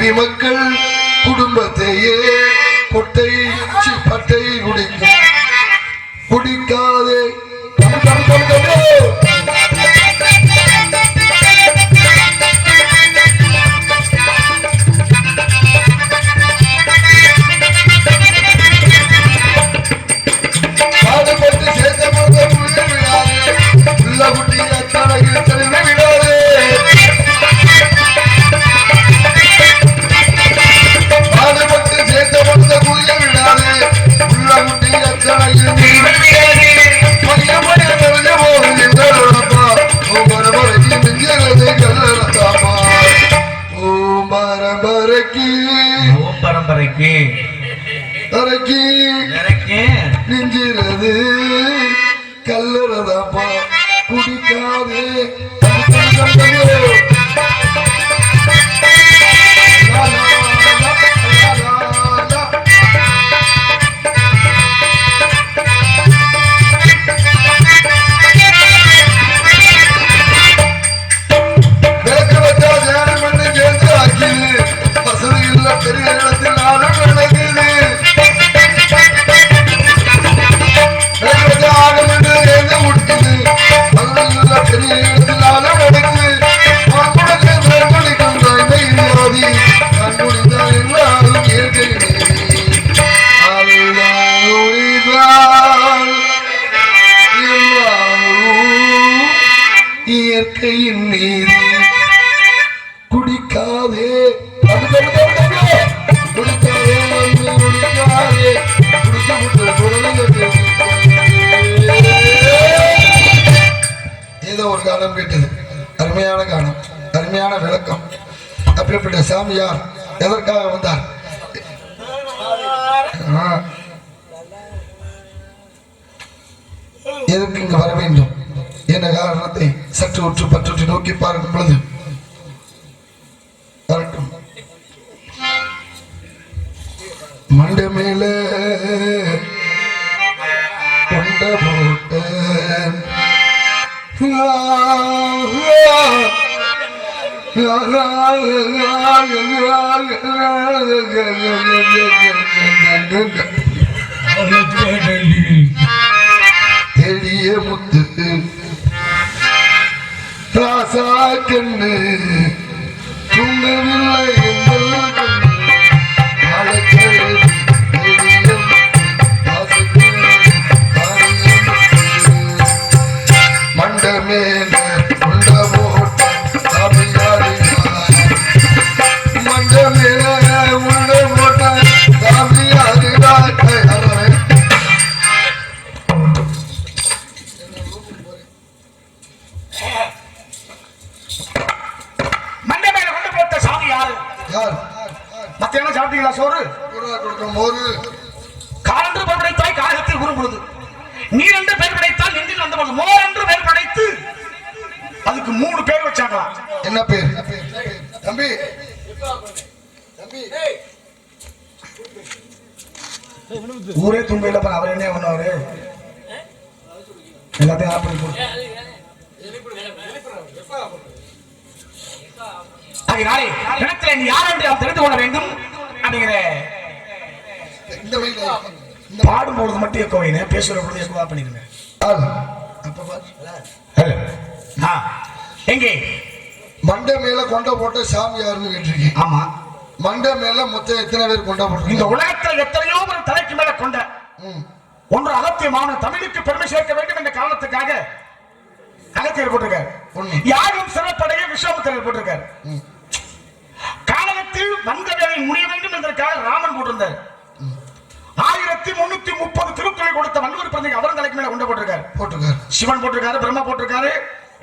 குடிமக்கள் குடும்பத்தையே கொட்டை பட்டை குடிக்கும் குடிக்காதே பாடுபட்டு சேர்த்த போது விடாதே உள்ள குட்டி அத்தனையில் தெளிவு விடாதே பாடுபட்டு சேர்த்த போது புரிய விடாதே உள்ள குட்டி அத்தனையில் நெஞ்சிறது கல்லறதாப்பா குடிக்காதே விளக்கு வச்சா தியானம் பண்ணி சேர்த்து ஆக்கிது வசதி இல்ல பெரிய இடத்தில் நானும் நடக்குது இயற்கையின் நீதி குடிக்காதே குடிக்காதே குடிக்காதே ஏதோ ஒரு காலம் கேட்டது அருமையான காலம் அருமையான விளக்கம் அப்படிப்பட்ட சாமியார் எதற்காக வந்தார் எதற்கு இங்கு வர வேண்டும் என்ற காரணத்தை சற்று உற்று பற்றி நோக்கி பார்க்கும் பொழுது வரட்டும் மண்ட மேல கொண்ட போட்ட தெளிய முத்து ராசா கண்ணு தூங்கவில்லை மண்டமே கொண்ட போட்ட மண்டமே உள்ள போட்ட மத்தியானம் சாப்பிட்டீங்களா சோறு மோரு காலன்று பேர் படைத்தாய் காலத்தில் உரும்புவது நீர் என்று பேர் படைத்தால் நெஞ்சில் வந்த போது மோர் என்று பேர் படைத்து அதுக்கு 3 பேர் வச்சாங்களா என்ன பேர் தம்பி ஊரே தும்பையில அவர் என்ன பண்ணுவாரு எல்லாத்தையும் ஆப் பண்ணி போடு அதனாலே இடத்துல நீ யார் என்று தெரிந்து கொள்ள வேண்டும் அப்படிங்கிற பாடும்போது மட்டும் எக்கோ வைங்க பேசுற பொழுது எக்கோ பண்ணிருங்க எங்கே மண்டை மேல கொண்ட போட்ட சாமி யாருன்னு கேட்டிருக்கீங்க ஆமா மண்டை மேல மொத்தம் எத்தனை பேர் கொண்ட போட்டு இந்த உலகத்தில் எத்தனையோ ஒரு தலைக்கு மேல கொண்ட ஒன்று அகத்தியமான தமிழுக்கு பெருமை சேர்க்க வேண்டும் என்ற காரணத்துக்காக அகத்தியர் போட்டிருக்காரு யாரும் சிறப்படைய விஸ்வாமித்திரர் போட்டிருக்காரு காலத்தில் வந்த வேலை முடிய வேண்டும் என்பதற்காக ராமன் போட்டிருந்தார் 1330 திருக்குறளை கொடுத்த வள்ளுவர் பிறந்தங்க அவரும் தலைக்கு மேல கொண்டு போட்டிருக்காரு சிவன் போட்டிருக்காரு பிரம்மா போட்டிருக்காரு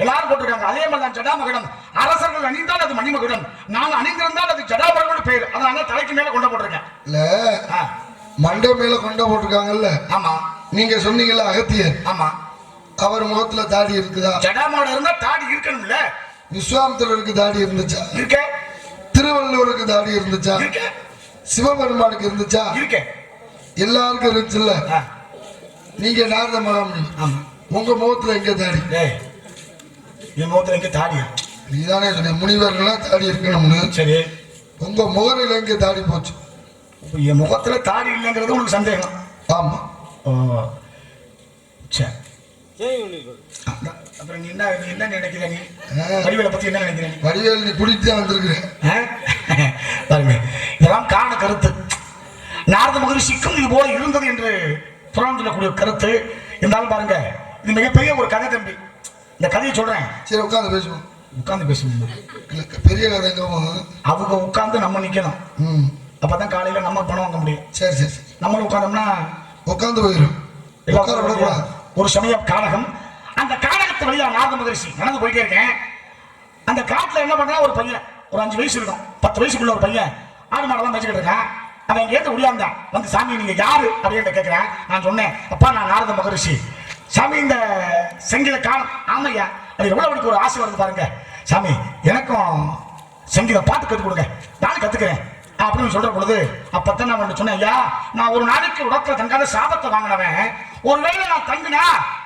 எல்லாரும் போட்டிருக்காங்க அதே மாதிரி தான் ஜடாமகுடம் அரசர்கள் அணிந்தால் அது மணிமகுடம் நான் அணிந்திருந்தால் அது ஜடாமகுடம் பேர் அதனால தலைக்கு மேல கொண்டு போட்டிருக்கேன் இல்ல மண்டை மேல கொண்டு போட்டிருக்காங்கல்ல ஆமா நீங்க சொன்னீங்கல்ல அகத்தியர் ஆமா அவர் முகத்துல தாடி இருக்குதா ஜடாமோட இருந்தா தாடி இருக்கணும்ல விஸ்வாமித்திரருக்கு தாடி இருந்துச்சா இருக்க திருவள்ளுவருக்கு தாடி இருந்துச்சா இருக்க சிவபெருமானுக்கு இருந்துச்சா இருக்க எல்லாருக்கும் இருந்துச்சுல்ல நீங்க நாரத மகாமுனி உங்க முகத்துல எங்க தாடி என் முகத்துல எங்க தாடி நீதானே சொன்ன முனிவர்களா தாடி இருக்கணும்னு சரி உங்க முகரையில எங்க தாடி போச்சு? என் முகத்துல தாடி இல்லைங்கிறது உங்களுக்கு சந்தேகம்? ஆமா. ஓ சரி. அப்புறம் நீ என்ன நினைக்கிற? நீ வடிவேலை பத்தி என்ன நினைக்கிற? வடிவேல் நீ குடித்து வந்திருக்கிற பாருங்க, இதெல்லாம் காரண கருத்து. நாரத மகரிஷிக்கும் இது போல இருந்தது என்று புராணம் சொல்லக்கூடிய கருத்து இருந்தாலும் பாருங்க, இது மிகப்பெரிய ஒரு கதை தம்பி. இந்த கதையை சொல்றேன். சரி உட்காந்து பேசுவோம். உட்காந்து பேசணும். பெரிய கதைங்கவும் அவங்க உட்காந்து நம்ம நிக்கணும். அப்பதான் காலையில நம்ம பணம் வாங்க முடியும். சரி சரி சரி. நம்மளும் உட்காந்தோம்னா உட்காந்து போயிடும். ஒரு சமயம் கானகம், அந்த கானகத்து வழியா நாரத மகரிஷி நடந்து போயிட்டே இருக்கேன். அந்த காட்டுல என்ன பண்றா, ஒரு பையன் ஒரு 5 வயசு இருக்கும், 10 வயசுக்குள்ள ஒரு பையன் ஆடு மாடெல்லாம் மேய்ச்சிக்கிட்டு இருக்கான். அவன் இங்க ஏத்து முடியாந்தான் வந்து, சாமி நீங்க யாரு அப்படின்னு கேட்கிறேன். நான் சொன்னேன், அப்பா நான் நாரத மகரிஷி. சாமி இந்த சங்கீத காலம். ஆமையா, அது எவ்வளவு ஒரு ஆசை வருது பாருங்க. சாமி எனக்கும் சங்கீத பாட்டு கற்றுக் கொடுங்க, நானும் கத்துக்கிறேன் அப்படின்னு சொல்ற பொழுது, அப்பத்தான் நான் சொன்னேன், ஐயா நான் ஒரு நாளைக்கு உடத்துல தங்காத சாபத்தை வாங்கினவன், ஒருவேளை நான் தங்குனா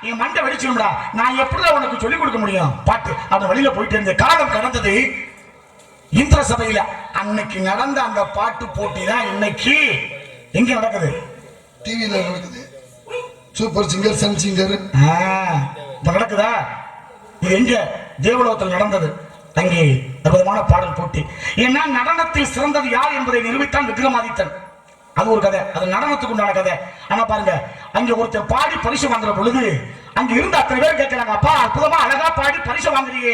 என் மண்டை வெடிச்சிருந்தா நான் எப்படி உனக்கு சொல்லிக் கொடுக்க முடியும் பாட்டு? அந்த வழியில போயிட்டு இருந்த காலம் கடந்தது. இந்திர சபையில அன்னைக்கு நடந்த அந்த பாட்டு போட்டி தான் இன்னைக்கு எங்க நடக்குது? டிவியில நடக்குது. சூப்பர் சிங்கர், சன் சிங்கர் இப்ப நடக்குதா? இது எங்க? தேவலோகத்தில் நடந்தது. அங்கே அற்புதமான பாடல் போட்டி. ஏன்னா நடனத்தில் சிறந்தது யார் என்பதை நிரூபித்தான் விக்ரமாதித்தன். அது ஒரு கதை, அது நடனத்துக்கு உண்டான கதை. ஆனா பாருங்க, அங்க ஒருத்தர் பாடி பரிசு வாங்குற பொழுது அங்க இருந்த அத்தனை பேர் கேட்கிறாங்க, அப்பா அற்புதமா அழகா பாடி பரிசு வாங்குறீங்க,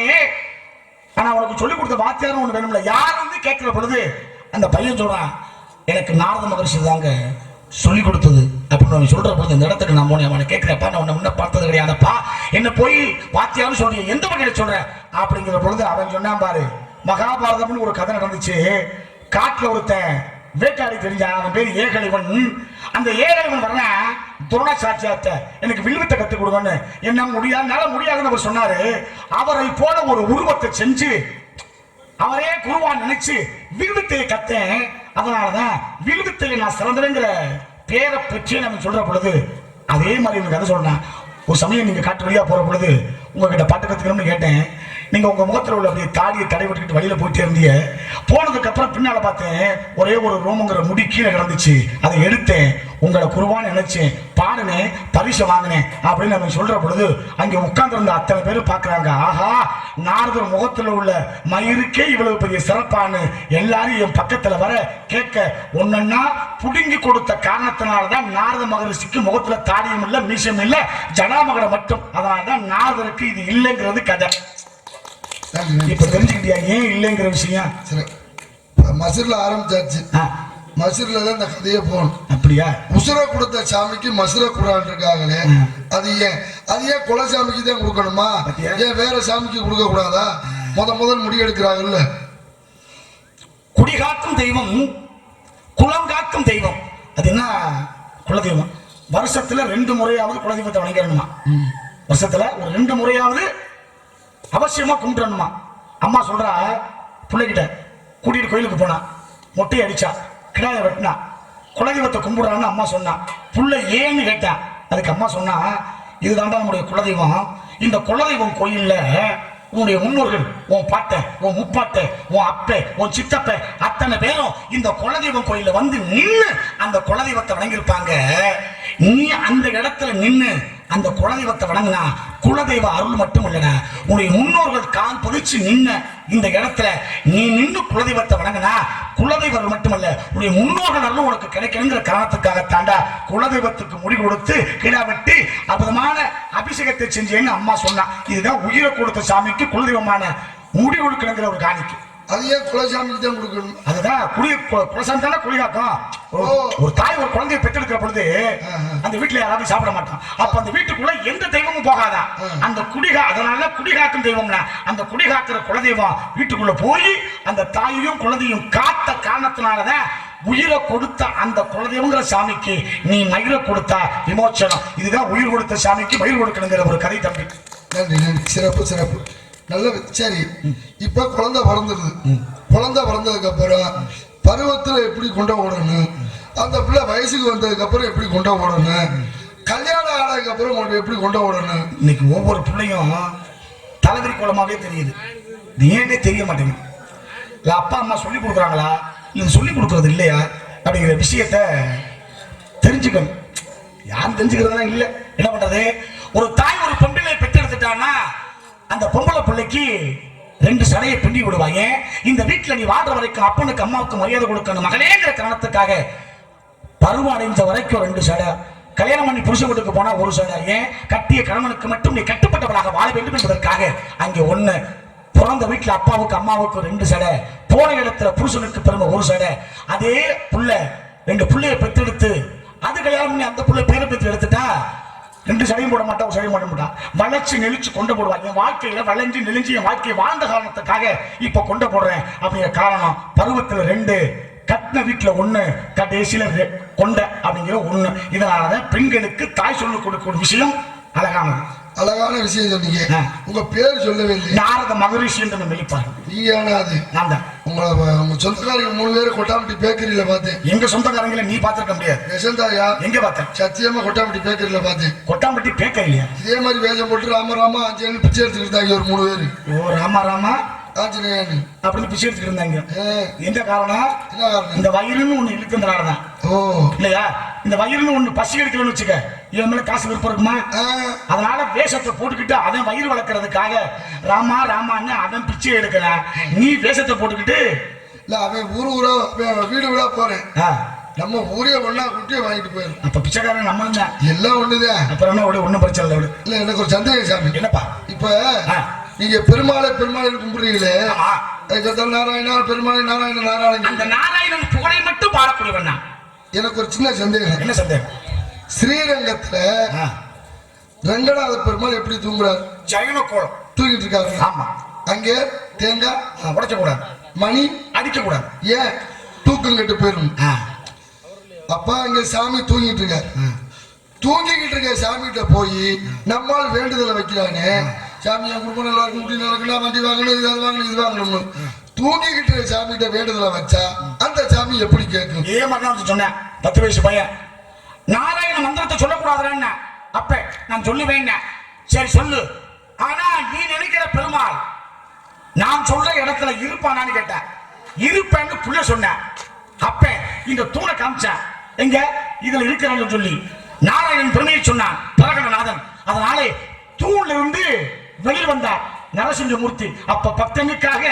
ஆனா உனக்கு சொல்லிக் கொடுத்த வாத்தியாரும் ஒண்ணு வேணும்ல, யாருன்னு கேட்கிற பொழுது அந்த பையன் சொல்றான், எனக்கு நாரத மகரிஷி தாங்க சொல்லிக் கொடுத்தது அப்படின்னு சொல்ற பொழுது, இந்த இடத்துக்கு நான் போனேன். அவனை கேட்கிறப்பா, நான் உன்னை முன்ன பார்த்தது கிடையாதப்பா, என்ன போய் வாத்தியாரும் சொல்றீங்க, எந்த வகையில சொல்றேன் அப்படிங்கிற பொழுது அவன் சொன்னான், பாரு மகாபாரதம்னு ஒரு கதை நடந்துச்சு. காட்டுல ஒருத்தன் வேட்டாடி தெரிஞ்சான், அவன் பேர் ஏகலைவன். அந்த ஏகலைவன் வரல துரோணாச்சாரியார்ட்ட எனக்கு வில்வித்தை கத்துக் கொடுங்கன்னு. என்ன முடியாதுன்னு அவர் சொன்னாரு. அவரை போல ஒரு உருவத்தை செஞ்சு அவரே குருவான் நினைச்சு வில்வித்தையை கத்தேன். அதனாலதான் வில்வித்தையை நான் சிறந்தவங்கிற பேரை பெற்றேன் நம்ம சொல்ற பொழுது, அதே மாதிரி எனக்கு கதை சொன்னேன். ஒரு சமயம் நீங்க காட்டு வழியா போற பொழுது உங்ககிட்ட பாட்டு கத்துக்கணும்னு கேட்டேன். நீங்க உங்க முகத்துல உள்ள அப்படியே தாடியை தடை விட்டுக்கிட்டு வழியில போயிட்டே இருந்தீங்க. போனதுக்கு அப்புறம் பின்னால பார்த்தேன், ஒரே ஒரு ரோமுங்கிற முடி கீழே கிடந்துச்சு. அதை எடுத்தேன், உங்களை குருவான்னு நினைச்சேன், பாடுனேன், பரிசு வாங்கினேன் அப்படின்னு நம்ம சொல்ற பொழுது அங்கே உட்கார்ந்து இருந்த அத்தனை பேரும் பாக்குறாங்க, ஆஹா நாரதர் முகத்துல உள்ள மயிருக்கே இவ்வளவு பெரிய சிறப்பானு எல்லாரும் என் பக்கத்துல வர கேட்க, ஒன்னா புடுங்கி கொடுத்த காரணத்தினாலதான் நாரத மகரிஷிக்கு முகத்துல தாடியும் இல்ல, மீசம் இல்ல, ஜடாமகட மட்டும். அதனாலதான் நாரதருக்கு இது இல்லைங்கிறது கதை. இப்ப தெரிஞ்சுக்கிட்டியா ஏன் இல்லைங்கிற விஷயம்? மசூர்ல ஆரம்பிச்சாச்சு. மசூர்ல தான் இந்த கதையே போகணும். அப்படியா? உசுர கொடுத்த சாமிக்கு மசுர குரான் இருக்காங்களே, அது ஏன் குலசாமிக்கு தான் கொடுக்கணுமா? ஏன் வேற சாமிக்கு கொடுக்க கூடாதா? முதல் முடிவெடுக்கிறாங்கல்ல. குடிகாக்கும் தெய்வம், குலம் காக்கும் தெய்வம். அது என்ன குலதெய்வம்? வருஷத்துல 2 முறையாவது குலதெய்வத்தை வணங்கிடணுமா? வருஷத்துல ஒரு 2 முறையாவது அவசியமா கும்பிடணுமா? அம்மா சொல்றா, பிள்ளைகிட்ட கூட்டிட்டு கோயிலுக்கு போனா, மொட்டையை அடிச்சா, கிடாய வெட்டினா, குலதெய்வத்தை கும்பிடுறான்னு அம்மா சொன்னா. புள்ள ஏன்னு கேட்டா, அதுக்கு அம்மா சொன்னா, இதுதான்டா நம்முடைய குலதெய்வம். இந்த குலதெய்வம் கோயில்ல உன்னுடைய முன்னோர்கள், உன் பாட்டை, உன் முப்பாட்டை, உன் அப்பை, உன் சித்தப்பை அத்தனை பேரும் இந்த குலதெய்வம் கோயில வந்து நின்று அந்த குலதெய்வத்தை வணங்கியிருப்பாங்க. நீ அந்த இடத்துல நின்று அந்த குலதெய்வத்தை வணங்கினா குலதெய்வ அருள் மட்டும் இல்லடா, உன்னுடைய முன்னோர்கள் கால் பதிச்சு நின்ன இந்த இடத்துல நீ நின்று குலதெய்வத்தை வணங்கினா குலதெய்வ அருள் மட்டுமல்ல, உன்னுடைய முன்னோர்கள் அருள் உனக்கு கிடைக்கணுங்கிற காரணத்துக்காக தாண்டா குலதெய்வத்துக்கு முடி கொடுத்து கிடா வெட்டி அற்புதமான அபிஷேகத்தை செஞ்சேன்னு அம்மா சொன்னா. இதுதான் உயிரை கொடுத்த சாமிக்கு குலதெய்வமான முடி கொடுக்கணுங்கிற ஒரு காணிக்கு. அது ஏன் குலசாமிக்கு தான் கொடுக்கணும்? அதுதான் குலசாமி தானே குடிகாக்கும். ஒரு தாய் ஒரு குழந்தைய பெற்றெடுக்கிற பொழுது அந்த வீட்டுல யாராவது சாப்பிட மாட்டான். அப்ப அந்த வீட்டுக்குள்ள எந்த தெய்வமும் போகாதான். அந்த அதனால குடிகாக்கும் தெய்வம்னா அந்த குடிகாக்குற குலதெய்வம் வீட்டுக்குள்ள போய் அந்த தாயையும் குழந்தையும் காத்த காரணத்தினாலதான் உயிரை கொடுத்த அந்த குலதெய்வங்கிற சாமிக்கு நீ மயிரை கொடுத்தா விமோச்சனம். இதுதான் உயிர் கொடுத்த சாமிக்கு மயிர் கொடுக்கணுங்கிற ஒரு கதை தம்பி. நன்றி நன்றி, சிறப்பு சிறப்பு. நல்ல. சரி, இப்ப குழந்தை பிறந்துருது. குழந்தை பிறந்ததுக்கு அப்புறம் பருவத்துல எப்படி கொண்ட ஓடணும், அந்த பிள்ளை வயசுக்கு வந்ததுக்கு அப்புறம் எப்படி கொண்ட ஓடணும், கல்யாணம் ஆனதுக்கு அப்புறம் எப்படி கொண்ட ஓடணும். இன்னைக்கு ஒவ்வொரு பிள்ளையும் தலைவிரி கோலமாவே தெரியுது. ஏன்னே தெரிய மாட்டேங்குது. இல்ல அப்பா அம்மா சொல்லி கொடுக்குறாங்களா இல்ல சொல்லி கொடுக்கறது இல்லையா அப்படிங்கிற விஷயத்த தெரிஞ்சுக்கணும். யாரும் தெரிஞ்சுக்கிறதா இல்ல. என்ன பண்றது, ஒரு தாய் ஒரு பொம்பளை பெற்றெடுத்துட்டான்னா அந்த பொம்பளை பிள்ளைக்கு 2 சடையை பிண்டி விடுவாங்க. இந்த வீட்டுல நீ வாழ்ற வரைக்கும் அப்பனுக்கு அம்மாவுக்கு மரியாதை கொடுக்கணும் மகளேங்கிற காரணத்துக்காக பருவம் அடைஞ்ச வரைக்கும் 2 சடை, கல்யாணம் பண்ணி புருஷ வீட்டுக்கு போனா 1 சடை, ஏன் கட்டிய கணவனுக்கு மட்டும் நீ கட்டுப்பட்டவளாக வாழ வேண்டும் என்பதற்காக அங்கே 1, பிறந்த வீட்டுல அப்பாவுக்கு அம்மாவுக்கு 2 சடை, போன இடத்துல புருஷனுக்கு பிறந்த 1 சடை. அதே புள்ள 2 பிள்ளைய பெற்றெடுத்து அது கல்யாணம் பண்ணி அந்த புள்ள பேரை பெற்று எடுத்துட்டா 2 சடையும் போட மாட்டான், 1 சடையும் போட மாட்டான். வளைச்சு நெளிச்சு கொண்டு போடுவாங்க. என் வாழ்க்கையில வளைஞ்சு நெளிஞ்சு என் வாழ்க்கையை வாழ்ந்த காரணத்துக்காக இப்ப கொண்டு போடுறேன் அப்படிங்கிற காரணம். பருவத்துல 2, கட்டின வீட்டுல 1, கடைசியில கொண்ட அப்படிங்கிற 1. இதனாலதான் பெண்களுக்கு தாய் சொல்லிக் கொடுக்கிற விஷயம் அழகானது. அழகான விஷயம் சொன்னீங்க. உங்க பேர் சொல்லவே இல்லை. நாரத மகரிஷி என்று வெளிப்பாரு. நீங்க அது நான் தான். உங்க சொந்தக்காரங்க 3 பேரும் கொட்டாம்பட்டி பேக்கரியில பார்த்தேன். எங்க சொந்தக்காரங்களை நீ பாத்துருக்க முடியாது. யசந்தாயா எங்க பார்த்தேன்? சத்தியமா கொட்டாம்பட்டி பேக்கரியில பார்த்தேன். கொட்டாம்பட்டி பேக்கரியா? இதே மாதிரி வேஷம் போட்டு ராமராமா ஆஞ்சநேயன் பிச்சை எடுத்துக்கிட்டு இருந்தாங்க ஒரு 3 பேரு. ஓ ராமா ஆஞ்சநேயன் அப்படின்னு பிச்சை எடுத்துக்கிட்டு இருந்தாங்க. எந்த காரணம்? என்ன காரணம்? இந்த வயிறுன்னு ஒண்ணு இழுக்கிறதுனாலதான். ஓ இல்லையா? இந்த வயிறுன்னு ஒண்ணு பசி எடுக்கணும்னு வச்சுக்க, இவன் மேல காசு விருப்பம் இருக்குமா? அதனால வேஷத்தை போட்டுக்கிட்டு அவன் வயிறு வளர்க்கறதுக்காக ராமான்னு அவன் பிச்சை எடுக்கிறான். நீ வேஷத்தை போட்டுக்கிட்டு இல்ல அவன் ஊரா வீடு வீடா போறேன். நம்ம ஊரே ஒன்னா குட்டியை வாங்கிட்டு போயிடும். அப்ப பிச்சைக்காரன் நம்மளும் தான். எல்லாம் ஒண்ணுதான். அப்புறம் என்ன ஒன்னும் பிரச்சனை இல்லை. இல்ல எனக்கு ஒரு சந்தேகம் சாமி. என்னப்பா? இப்ப நீங்க பெருமாளை கும்பிடுறீங்களே, நாராயணா பெருமாளை நாராயணன் அந்த நாராயணன் புகழை மட்டும் பாடக்கூடியவன். எனக்கு ஒரு சின்ன சந்தேகம். என்ன சந்தேகம்? ஸ்ரீரங்கத்துல ரங்கநாத பெருமாள் எப்படி தூங்குறாரு? ஜெயன கோலம் தூங்கிட்டு இருக்காரு. ஆமா. அங்கே தேங்காய் உடைக்க கூடாது, மணி அடிக்க கூடாது. ஏன்? தூக்கம் கெட்டு போயிடும். அப்பா அங்க சாமி தூங்கிட்டு இருக்காரு. தூங்கிக்கிட்டு இருக்க சாமிகிட்ட போய் நம்மால் வேண்டுதலை வைக்கிறானே, சாமி என் குடும்பம் நல்லா இருக்கும், இப்படி நடக்கணும், வண்டி வாங்கணும், இது வாங்கணும், இது வாங்கணும். தூங்கிக்கிட்டு இருக்க சாமிகிட்ட வேண்டுதலை வச்சா அந்த சாமி எப்படி கேட்கும்? ஏன் மாதிரி சொன்னேன் 10 வயசு பையன் நாராயண மந்திரத்தை சொல்லக்கூடாதுன்னு. அப்ப நான் சொல்லுவேன், சரி சொல்லு, ஆனா நீ நினைக்கிற பெருமாள் நான் சொல்ற இடத்துல இருப்பானான்னு கேட்டேன். இருப்பேன்னு புள்ள சொன்னேன். அப்ப இந்த தூணை காமிச்சேன், எங்க இதுல இருக்கிறான்னு சொல்லி நாராயணன் பெருமையை சொன்னான் பிரகடநாதன். அதனாலே தூண்ல இருந்து வெளியில் வந்தார் நரசிங்கமூர்த்தி. அப்ப பக்தனுக்காக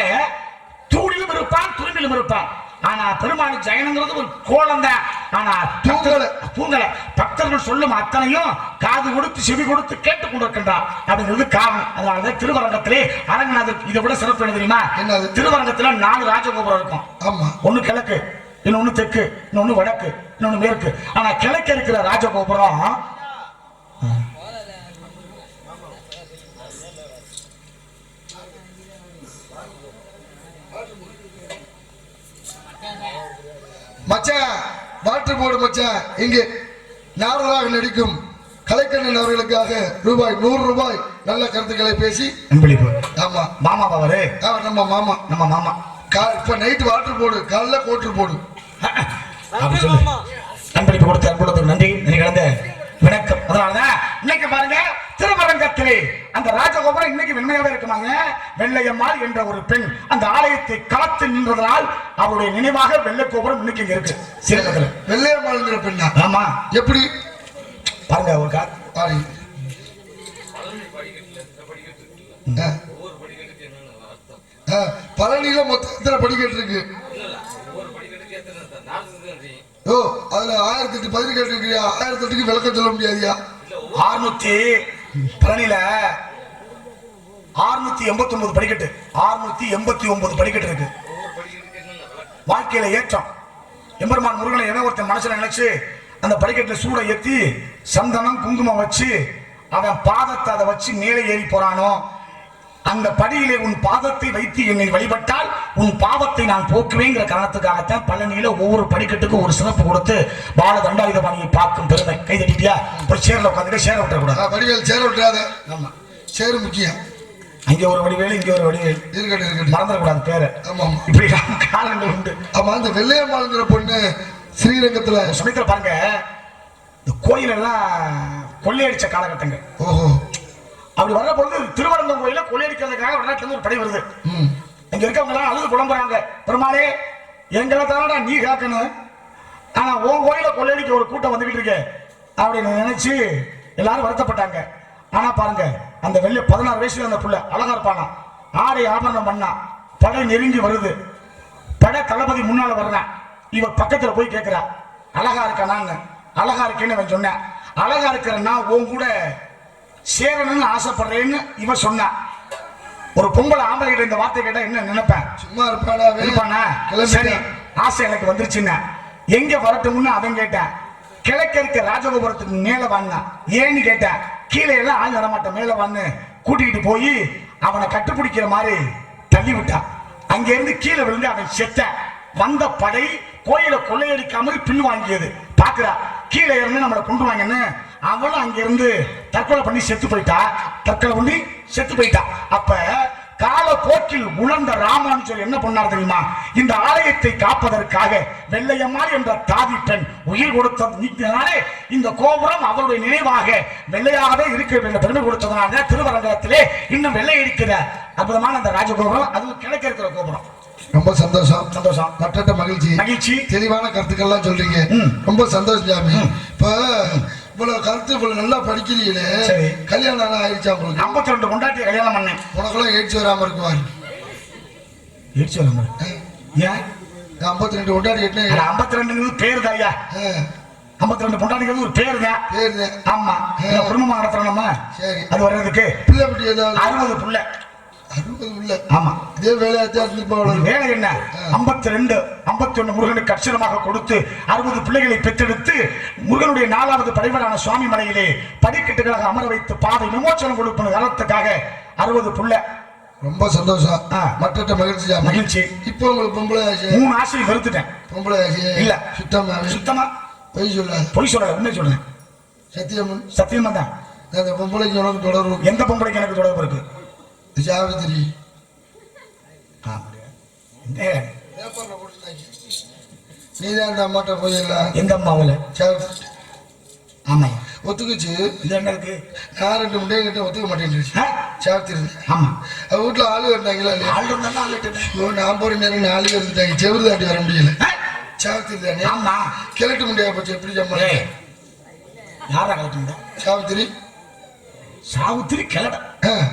தூணிலும் இருப்பான், துரும்பிலும் இருப்பான். ஆனா பெருமாள் ஜெயனங்கிறது ஒரு கோலம் தான். ஆனா தூங்கல. பக்தர்கள் சொல்லும் அத்தனையும் காது கொடுத்து செவி கொடுத்து கேட்டுக் கொண்டிருக்கின்றார் அப்படிங்கிறது காரணம். அதனாலதான் திருவரங்கத்திலே அரங்கநாதர் இதை விட சிறப்பு என்ன தெரியுமா? திருவரங்கத்துல 4 ராஜகோபுரம் இருக்கும். ஆமா. ஒண்ணு கிழக்கு, இன்னொன்னு தெற்கு, இன்னொன்னு வடக்கு, இன்னொன்னு மேற்கு. ஆனா கிழக்கு இருக்கிற ராஜகோபுரம் மச்சான் வாட்டர் போர்டு மச்சான். இங்கே நாரதாக நடிக்கும் கலைக்கண்ணன் அவர்களுக்காக ரூபாய் 100 நல்ல கருத்துக்களை பேசி அன்பளிப்பு. ஆமா மாமா அவரு நம்ம மாமா. இப்ப நைட் வாட்டர் போடு, காலைல கோட்டர் போடு. அன்பளிப்பு கொடுத்த அன்புள்ளதுக்கு நன்றி. கலந்த வணக்கம். அதனாலதான் இன்னைக்கு பாருங்க திருவரங்கத்திலே அந்த ராஜகோபுரம் இன்னைக்கு வெண்மையாவே இருக்குமாங்க. வெள்ளையம்மாள் என்ற ஒரு பெண் அந்த ஆலயத்தை காத்து நின்றதனால் அவருடைய நினைவாக வெள்ளை கோபுரம் இன்னைக்கு இங்க இருக்கு சிறப்புல. வெள்ளையம்மாள் பெண்ணா? ஆமா. எப்படி பாருங்க ஒரு கார் பழனியில மொத்தத்துல படிக்கட்டு இருக்கு. ஓ அதுல 1008 பதினெட்டு இருக்கு. 1008க்கு விளக்கம் சொல்ல முடியாதியா? 600 பழனியில 689 படிக்கட்டு, 689 படிக்கட்டு இருக்கு. வாழ்க்கையில ஏற்றம் எம்பெருமான் முருகனை எவன் ஒருத்தன் மனசுல நினைச்சு அந்த படிக்கட்டுல சூட ஏத்தி சந்தனம் குங்குமம் வச்சு அவன் பாதத்தை அதை வச்சு மேலே ஏறி போறானோ, அந்த படியிலே உன் பாதத்தை வைத்து என்னை வழிபட்டால் உன் பாவத்தை நான் போக்குவேங்கிற காரணத்துக்காகத்தான் பழனியில ஒவ்வொரு படிக்கட்டுக்கும் ஒரு சிறப்பு கொடுத்து பால தண்டாயுதபாணியை பார்க்கும் பெருமை. கை தட்டிட்டியா? போய் சேர்ல உட்காந்துட்டு சேர விட்டுறக்கூடாது. வடிவேல் சேர விட்டுறாத. ஆமா சேரு முக்கியம். அங்கே ஒரு வடிவேலு, இங்கே ஒரு வடிவேல் இருக்கட்டும், மறந்துடக்கூடாது பேரு. ஆமா இப்படி காலங்கள் உண்டு. ஆமா. அந்த வெள்ளையம்மாளுங்கிற பொண்ணு ஸ்ரீரங்கத்துல சமயத்துல பாருங்க, இந்த கோயில் எல்லாம் கொள்ளையடிச்ச காலகட்டங்கள். ஓஹோ. அப்படி வர்ற பொழுது திருவரங்கம் கோயில கொள்ளையடிக்கிறதுக்காக வடநாட்டுல இருந்து ஒரு படை வருது. இங்க இருக்கவங்க எல்லாம் அழுது புலம்புறாங்க. பெருமாளே எங்களை தானடா நீ காக்கணும், ஆனா உன் கோயில கொள்ளையடிக்க ஒரு கூட்டம் வந்துகிட்டு இருக்கு அப்படின்னு நினைச்சு எல்லாரும் வருத்தப்பட்டாங்க. ஆனா பாருங்க, அந்த வெள்ளை 16 வயசுல அந்த புள்ள அழகா இருப்பானா, ஆடை ஆபரணம் பண்ணா, படை நெருங்கி வருது, படை தளபதி முன்னால வர்றான். இவ பக்கத்துல போய் கேட்கிறா, அழகா இருக்கானான்னு. அழகா இருக்கேன்னு அவன் சொன்னான். அழகா இருக்கிறன்னா உன் கூட சேரணும்னு ஆசைப்படுறேன்னு இவன் சொன்னான். ஒரு பொம்பளை ஆம்பளை கிட்ட இந்த வார்த்தை கேட்டா என்ன நினைப்பேன்? சும்மா இருப்பானா? சரி, ஆசை எனக்கு வந்துருச்சுன்னா எங்க வரட்டும்னு அவன் கேட்டான். கிழக்க இருக்க ராஜகோபுரத்துக்கு மேல வாங்க. ஏன்னு கேட்டேன். கீழே எல்லாம் ஆள் நடமாட்ட, மேல வான்னு கூட்டிகிட்டு போய் அவனை கட்டுப்பிடிக்கிற மாதிரி தள்ளி விட்டான். அங்க இருந்து கீழே விழுந்து அவன் செத்த. வந்த படை கோயிலை கொள்ளையடிக்காமல் பின் வாங்கியது. பாக்குறா, கீழே இருந்து நம்மளை கொண்டு வாங்கன்னு அவளும் அங்கிருந்து தற்கொலை பண்ணி செத்து போயிட்டா. தற்கொலை பண்ணி செத்து போயிட்டா. அப்ப கால போக்கில் உணர்ந்த ராமானுஜர் என்ன பண்ணார் தெரியுமா? இந்த ஆலயத்தை காப்பதற்காக வெள்ளையம்மாள் என்ற தாதி பெண் உயிர் கொடுத்ததுனாலே இந்த கோபுரம் அவருடைய நினைவாக வெள்ளையாகவே இருக்க என்ற பெருமை கொடுத்ததுனால திருவரங்கத்திலே இன்னும் வெள்ளை இருக்கிற அற்புதமான அந்த ராஜகோபுரம், அது கிழக்க இருக்கிற கோபுரம். ரொம்ப சந்தோஷம். சந்தோஷம், மற்ற மகிழ்ச்சி. தெளிவான கருத்துக்கள்லாம் சொல்றீங்க. ரொம்ப சந்தோஷம் சாமி. இப்ப இவ்வளவு கருத்து இவ்வளவு நல்லா படிக்கிறீங்களே, கல்யாணம் ஆயிடுச்சா உங்களுக்கு? 52 கொண்டாட்டி கல்யாணம் பண்ணேன். உனக்கெல்லாம் ஏட்சி வராம இருக்குவாரு. ஏட்சி வராம ஏன்? 52 கொண்டாடி எட்டு 52 பேரு தாயா. 52 பொண்டாட்டிங்கிறது ஒரு பேரு தான். ஆமா, குடும்பமா நடத்துறோம். சரி, அது வர்றதுக்கு பிள்ளை பட்டி ஏதாவது 60 புள்ள. 60 உள்ள. ஆமா, இதே வேலையாச்சா வேலை என்ன? 52 51 முருகனுக்கு அட்சரமாக கொடுத்து 60 பிள்ளைகளை பெற்றெடுத்து முருகனுடைய 4வது படைவரான சுவாமி மலையிலே படிக்கட்டுகளாக அமர வைத்து பாதை விமோச்சனம் கொடுப்பது காலத்துக்காக 60 புள்ள. ரொம்ப சந்தோஷம். மற்ற மகிழ்ச்சி. இப்போ உங்களுக்கு பொம்பளை ஆசை? 3 ஆசையை வெறுத்துட்டேன். பொம்பளை ஆசை இல்ல, சுத்தமா பொய் சொல்ல உண்மை சொல்றேன். சத்தியமா தான். அந்த பொம்பளைக்கு உனக்கு தொடர்பு? எந்த பொம்பளைக்கு எனக்கு தொடர்பு இருக்கு? சாவித்திரி. நீதான் அந்த அம்மாட்ட போயிடலாம். எங்க அம்மாவில்? ஆமா, ஒத்துக்குச்சு. இது என்ன இருக்கு? நான் 2 முட்டையை கிட்ட ஒத்துக்க மாட்டேன். சாவித்திரி. ஆமா, அவ வீட்டுல ஆளு இருந்தாங்களா? ஆள் இருந்தாலும் நான் போற நேரம் 4 பேர் இருந்தாங்க. செவரு தாண்டி வர முடியல. சாவித்திரி தானே? ஆமா. கிழட்டு முடியா போச்சு. எப்படி சம்பளம்? யாரா கிளட்டு? சாவித்திரி. சாவித்திரி கிளட.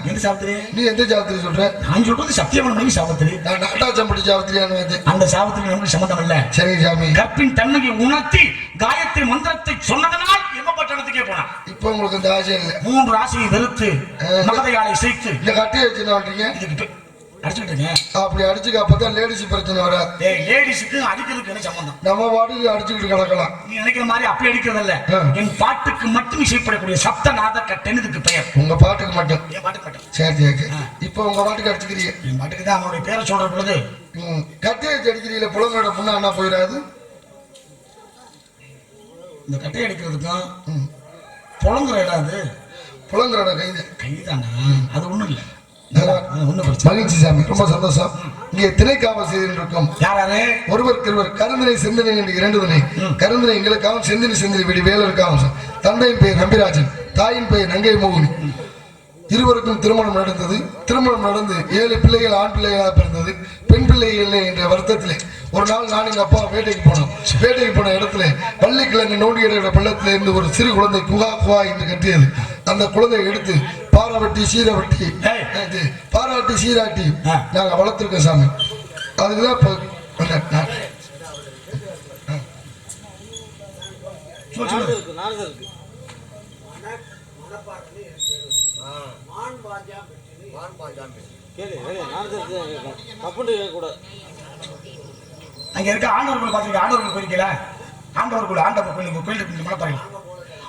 எந்த சாவித்திரி? நீ எந்த சாவித்திரி சொல்ற? நான் சொல்றது சத்தியமணி சாவித்திரி. நான் நாட்டாச்சம்பட்டி சாவித்திரியானு. அந்த சாவித்திரி நமக்கு சம்பந்தம் இல்ல. சரி சாமி. கற்பின் தன்மையை உணர்த்தி காயத்ரி மந்திரத்தை சொன்னதனால் எம்மப்பட்டணத்துக்கே போனா. இப்போ உங்களுக்கு இந்த ஆசை இல்லை? 3 ஆசையை வெறுத்து மகதையாலை சேர்த்து இந்த கட்டி வச்சு வாழ்றீங்க. அடிச்சுக்கிட்டீங்க. அப்படி அடிச்சுக்க, அப்பதான் லேடிஸ் பிரச்சனை வர. லேடிஸுக்கு அடிக்கிறதுக்கு என்ன சம்பந்தம்? நம்ம பாட்டுக்கு அடிச்சுக்கிட்டு கிடக்கலாம். நீ நினைக்கிற மாதிரி அப்படி அடிக்கிறது இல்ல. என் பாட்டுக்கு மட்டும் இசைப்படக்கூடிய சப்தநாத கட்டைன்னு இதுக்கு பெயர். உங்க பாட்டுக்கு மட்டும்? என் பாட்டுக்கு மட்டும். சரி, இப்போ உங்க பாட்டுக்கு அடிச்சுக்கிறீங்க. என் பாட்டுக்கு தான் அவனுடைய பேரை சொல்ற பொழுது கட்டி வச்சு அடிக்கிறீங்களா? புலங்கோட பொண்ணு அண்ணா போயிடாது. இந்த கட்டை அடிக்கிறதுக்கும் புலங்குற இடம், அது புலங்குற கைதானா? அது ஒண்ணும் இல்லை. மகிழ்ச்சி சாமி, ரொம்ப சந்தோஷம். இங்கே திணைக்காவல் செய்து இருக்கும் ஒருவருக்கொருவர் கருந்தனை சிந்தனை என்று 2 திணை. கருந்தனை எங்களுக்காகவும் சிந்தனை வீடு வேலருக்காகவும். தந்தையின் பெயர் நம்பிராஜன், தாயின் பெயர் நங்கை மோகினி. இருவருக்கும் திருமணம் நடந்தது. திருமணம் நடந்து 7 பிள்ளைகள் ஆண் பிள்ளைகளாக பிறந்தது. பெண் பிள்ளைகள் இல்லை என்ற வருத்தத்திலே ஒரு நாள் நான் எங்க அப்பா வேட்டைக்கு போனோம். வேட்டைக்கு போன இடத்துல பள்ளிக்கிழங்கு நோண்டி எடுக்கிற பள்ளத்துல இருந்து ஒரு சிறு குழந்தை குகா குகா என்று கட்டியது. அந்த குழந்தையை எடுத்து பாராவட்டி சீராட்டி நாங்க வளர்த்திருக்கோம் சாமி. அதுக்குதான் அங்க இருக்க ஆண்டவர் பாத்தீங்க. ஆண்டவர் கோயிலுக்கல ஆண்டவர் கோயிலுக்கு மலப்பாறையில்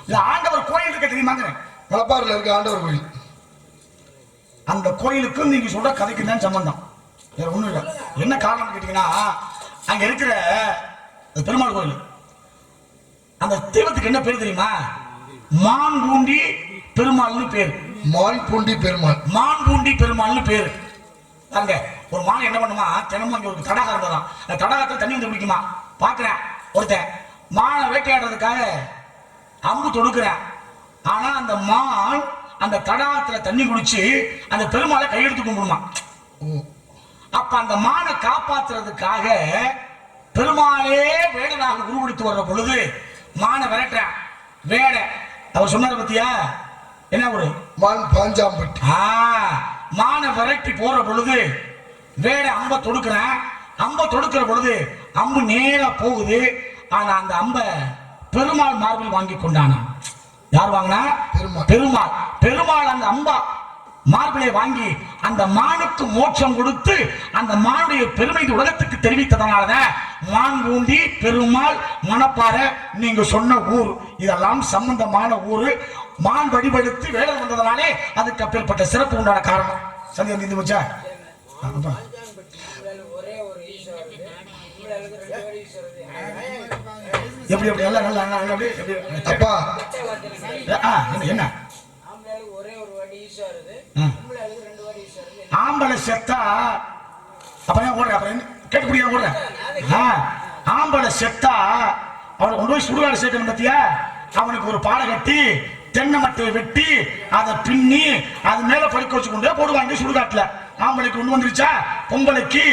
இல்ல ஆண்டவர் கோயில் இருக்க தெரியுமாங்க? மலப்பாறையில் இருக்க ஆண்டவர் கோயில். அந்த கோயிலுக்கும் நீங்க சொல்ற கதைக்கு தான் சம்பந்தம், வேற ஒண்ணும் இல்லை. என்ன காரணம் கேட்டீங்கன்னா, அங்க இருக்கிற பெருமாள் கோயில், அந்த தெய்வத்துக்கு என்ன பேர் தெரியுமா? மான்பூண்டி பெருமாள்னு பேர். மான்பூண்டி பெருமாள். மான்பூண்டி பெருமாள்னு பேரு. அங்க ஒரு மான் என்ன பண்ணுமா, தினமும் அங்க ஒரு தடாகம் இருந்ததான். அந்த தடாகத்தில் தண்ணி வந்து குடிக்குமா. பாக்குறேன் ஒருத்தன் மானை வேட்டையாடுறதுக்காக அம்பு தொடுக்கிறேன். ஆனா அந்த மான் அந்த தடாகத்துல தண்ணி குடிச்சு அந்த பெருமாளை கையெடுத்து கும்பிடுமா. அப்ப அந்த மானை காப்பாத்துறதுக்காக பெருமாளே வேடனாக உருவெடுத்து வர்ற பொழுது மானை விரட்டுறான். வேட அவர் சொன்னார பத்தியா என்ன ஒரு மான் பாஞ்சாம்பட்டி. மானை விரட்டி போற பொழுது வேட அம்ப தொடுக்கிறான். அம்ப தொடுக்கிற பொழுது அம்பு நேரா போகுது. ஆனா அந்த அம்ப பெருமாள் மார்பில் வாங்கி கொண்டானா. யார் வாங்கினா? பெருமாள். பெருமாள் அந்த அம்பா மார்பிளை வாங்கி அந்த மானுக்கு மோட்சம் கொடுத்து அந்த மானுடைய பெருமை உலகத்துக்கு தெரிவித்ததனாலதான் மான் பூண்டி பெருமாள் மணப்பாறை நீங்க சொன்ன ஊர் இதெல்லாம் சம்பந்தமான ஊரு. மான் வடிவெடுத்து வேலை வந்ததனாலே அதுக்கு அப்பேற்பட்ட சிறப்பு உண்டான காரணம். சந்தியா நீந்து வச்சா எப்படி எப்படி நல்லா நல்லா நல்லா அப்பா என்ன ஆம்பளை செத்தா அப்ப ஓடுற அப்புறம் கேட்டுப்படியா ஓடுற ஆம்பளை செத்தா அவனை கொண்டு போய் சுடுகாடு சேர்க்கணும் பத்தியா. அவனுக்கு ஒரு பாலை கட்டி தென்னை மட்டையை வெட்டி அதை பின்னி அது மேல படுக்க வச்சு கொண்டு போடுவாங்க சுடுகாட்டுல. ஆம்பளைக்கு கொண்டு வந்துருச்சா பொம்பளைக்கு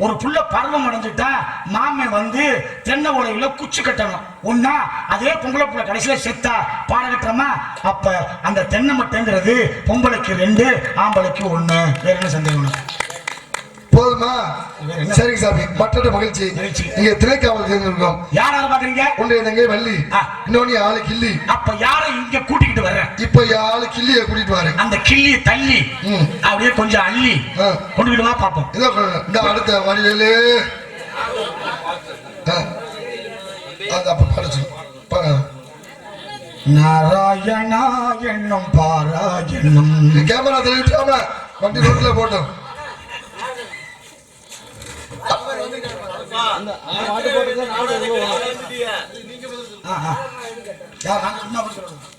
ஒரு புள்ள பருவம் அடைஞ்சிட்டா மாமை வந்து தென்னை உலையில குச்சி கட்டணும். ஒன்னா அதே பொம்பளை புள்ள கடைசியில செத்தா பாட கட்டுறமா. அப்ப அந்த தென்னை மட்டைங்கிறது பொம்பளைக்கு 2 ஆம்பளைக்கு 1. வேற என்ன சந்தேகம்? போதுமா? சரிங்க சாமி. மற்ற மகிழ்ச்சி நீங்க திரைக்காவல் இருக்கோம். யார் யாரை பாக்குறீங்க? உன்னுடைய தங்கை வள்ளி, இன்னொன்னு ஆளு கிள்ளி. அப்ப யாரை இங்க கூட்டிக்கிட்டு வர்ற? இப்ப ஆளு கிள்ளிய கூட்டிட்டு வர. அந்த கிள்ளிய தள்ளி அப்படியே கொஞ்சம் அள்ளி கொண்டுகிட்டு வா பாப்போம். இதோ இந்த அடுத்த வடிவேலு அப்ப படிச்சு நாராயணா என்னும் பாராயணம். கேமரா தெளிவிட்டாம வண்டி ரோட்ல போட்டோம்.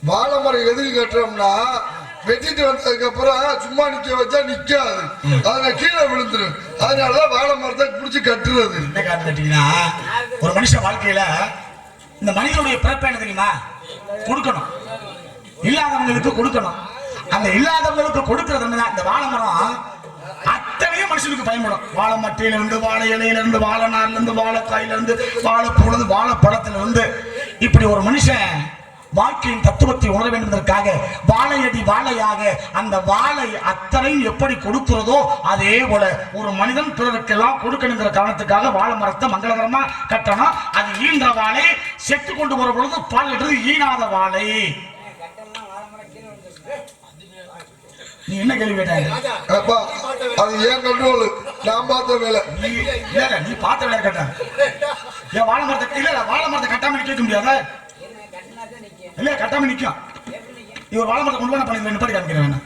வாழை மரம் எதுக்கு கட்டுறோம்னா வெட்டிட்டு வந்ததுக்கு அப்புறம் சும்மா நிக்க வச்சா நிக்காது, அதனால கீழே விழுந்துடும். அதனாலதான் வாழை மரத்தை பிடிச்சி கட்டுறது. என்ன காரணம் கேட்டீங்கன்னா ஒரு மனுஷன் வாழ்க்கையில இந்த மனிதனுடைய பிறப்பு என்ன தெரியுமா? கொடுக்கணும், இல்லாதவங்களுக்கு கொடுக்கணும். அந்த இல்லாதவங்களுக்கு கொடுக்கறது இந்த வாழை மரம் அத்தனையும் மனுஷனுக்கு பயன்படும். வாழை மட்டையில இருந்து, வாழை இலையில இருந்து, வாழை நார்ல இருந்து, வாழைக்காயில இருந்து, வாழைப்பூல இருந்து, வாழைப்பழத்துல இருந்து, இப்படி ஒரு மனுஷன் வாழ்க்கையின் தத்துவத்தை உணர வேண்டும் என்பதற்காக வாழையடி வாழையாக அந்த வாழை அத்தனையும் எப்படி கொடுக்கிறதோ அதே போல ஒரு மனிதன் பிறருக்கெல்லாம் கொடுக்கணுங்கிற காரணத்துக்காக வாழை மரத்தை மங்களகரமா கட்டணும். அது ஈன்ற வாழை, செத்து கொண்டு வர பொழுது பால் கட்டுறது ஈனாத வாழை. நீ என்ன கேள்வி கேட்டாங்க? அது ஏன் கண்ட்ரோல்? நான் பார்த்த வேலை. நீ பார்த்த வேலை கேட்ட. ஏன் வாழை மரத்தை இல்ல வாழை மரத்தை கட்டாம கேட்க முடியாத? இல்ல கட்டாம நிக்கும். இவர் வாழை மரத்தை கொண்டு பண்ணி நிப்பாடி காமிக்கிறேன்.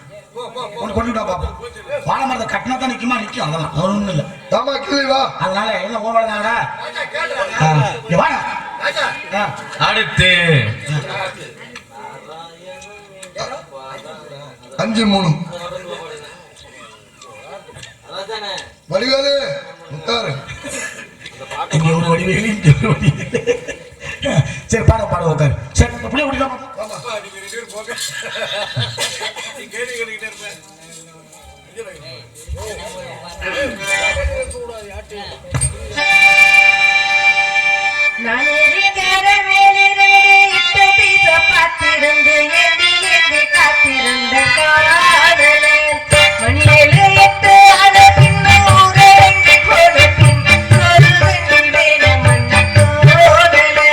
கொண்டு பாப்போம். வாழை மரத்தை கட்டினா தான் நிக்குமா? நிக்கும். அதெல்லாம் ஒண்ணும் இல்ல. ஆமா கிளிவா. அதனால என்ன ஓவலதாடா? வாடா. அடுத்து 5-3 வடிவேலு உட்காரு. இங்க ஒரு வடிவேலு, இங்க ஒரு வடிவேலு. சரி பாட பாட உட்காரு. சரி அப்படியே குடிக்கலாம். பார்த்திருந்து ஏந்தி ஏந்தி காத்திருந்த காதலே மணியேழு 8 ஆன பின்ன ஊரடங்கி போடத்தின் சொல்வெண்ணில் வேணும் மண்ண தோடலே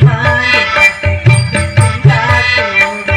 மாண்டி காத்து காத்தோடு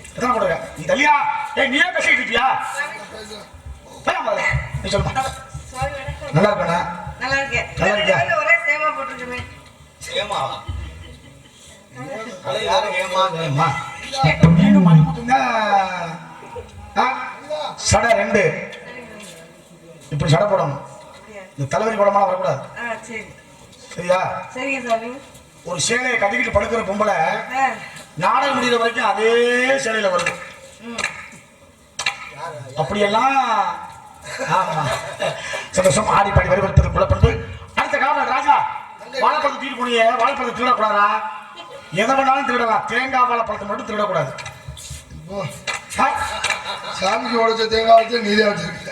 எத்தனை போட்டிருக்க நீ தள்ளியா நீயே பேசிட்டு இருக்கியா நீ சொல்லுமா சுவாமி வணக்கம். நல்லா இருக்கா நல்லா இருக்கேன். நல்லா இருக்கியா? ஒரே சேமா போட்டுருக்குமே. மீண்டும் மணி கொடுத்துங்க சடை 2 இப்படி சடை போடணும் இந்த தலைவலி குடமெல்லாம் வரக்கூடாது சரி சரியா சரிங்க சாமி. ஒரு சேலையை கட்டிக்கிட்டு படுக்கிற பொம்பளை நாடகம் முடிகிற வரைக்கும் அதே சேலையில வருது அப்படியெல்லாம் ஆமா சந்தோஷம் ஆடி பாடி வருவதற்கு புலப்படுது அடுத்த காலம் ராஜா வாழைப்பழத்தை தூக்கி போனியே வாழைப்பழத்தை திருடக்கூடாதா எதை வேணாலும் திருடலாம் தேங்காய் வாழைப்பழத்தை மட்டும் திருடக்கூடாது சாமிக்கு உடைச்ச தேங்காய் வச்சு நீரே வச்சிருக்க